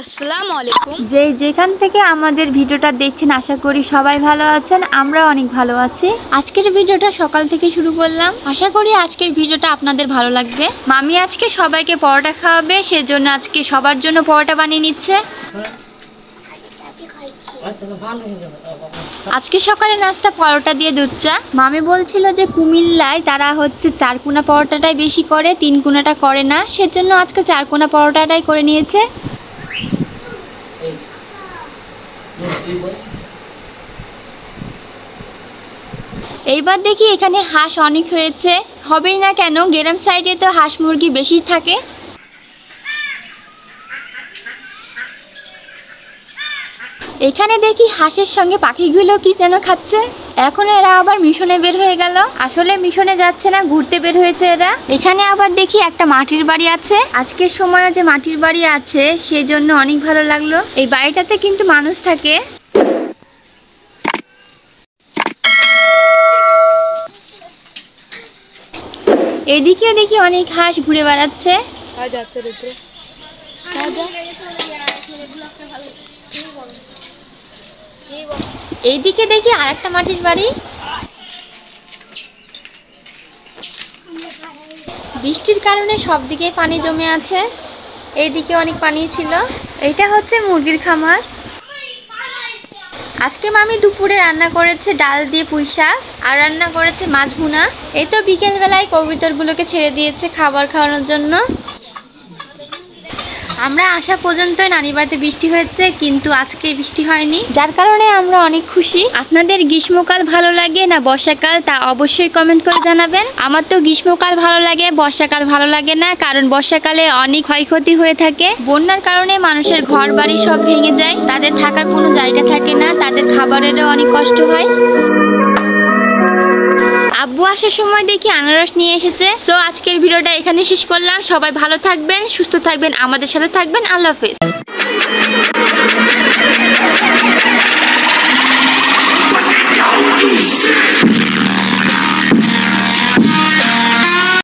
আসসালামু আলাইকুম। যেখান থেকে আমাদের ভিডিওটা দেখছেন আশা করি সবাই ভালো আছেন, আমরা অনেক ভালো আছি। আজকের ভিডিওটা সকাল থেকে শুরু করলাম, আশা করি আজকের ভিডিওটা আপনাদের ভালো লাগবে। মামি আজকে সবাইকে পরোটা খাওয়াবে, সেজন্য আজকে সবার জন্য পরোটা বানিয়ে নিচ্ছে। আজকে সকালে নাস্তা পরোটা দিয়ে দুধ চা। মামি বলছিল যে কুমিল্লায় তারা হচ্ছে 4 কোনা পরোটাটাই বেশি করে, 3 কোনাটা করে না, সেজন্য আজকে 4 কোনা পরোটাটাই করে নিয়েছে। এইবার দেখি এখানে হাঁস অনেক হয়েছে, হবেই না কেন, গ্রাম সাইডে তো হাঁস মুরগি বেশি থাকে। এখানে দেখি হাঁসের সঙ্গে পাখিগুলো কি যেন খাচ্ছে। এখন এরা আবার মিশনে বের হয়ে গেল। আসলে মিশনে যাচ্ছে না, ঘুরতে বের হয়েছে এরা। এখানে আবার দেখি একটা মাটির বাড়ি আছে। আজকের সময় যে মাটির বাড়ি আছে সেজন্য অনেক ভালো লাগলো। এই বাড়িটাতে কিন্তু মানুষ থাকে। এদিকে দেখি অনেক হাঁস ঘুরে বেড়াচ্ছে। এইদিকে দেখি আরেকটা মাটির বাড়ি। বৃষ্টির কারণে সব দিকে পানি জমে আছে, এইদিকে অনেক পানি ছিল। এটা হচ্ছে মুরগির খামার। আজকে মামি দুপুরে রান্না করেছে ডাল দিয়ে পুঁই শাক, আর রান্না করেছে মাছ ভুনা। এই তো বিকেল বেলায় কবুতরগুলোকে ছেড়ে দিয়েছে খাবার খাওয়ানোর জন্য। আমরা আসা পর্যন্তই নানি বাড়িতে বৃষ্টি হয়েছে, কিন্তু আজকে বৃষ্টি হয়নি, যার কারণে আমরা অনেক খুশি। আপনাদের গ্রীষ্মকাল ভালো লাগে না বর্ষাকাল, তা অবশ্যই কমেন্ট করে জানাবেন। আমার তো গ্রীষ্মকাল ভালো লাগে, বর্ষাকাল ভালো লাগে না, কারণ বর্ষাকালে অনেক ক্ষয়ক্ষতি হয়ে থাকে। বন্যার কারণে মানুষের ঘর বাড়ি সব ভেঙে যায়, তাদের থাকার কোনো জায়গা থাকে না, তাদের খাবারেরও অনেক কষ্ট হয়। আব্বু আসার সময় দেখি আনারস নিয়ে এসেছে। সো আজকের ভিডিওটা এখানে শেষ করলাম। সবাই ভালো থাকবেন, সুস্থ থাকবেন, আমাদের সাথে থাকবেন। আল্লাহ হাফেজ।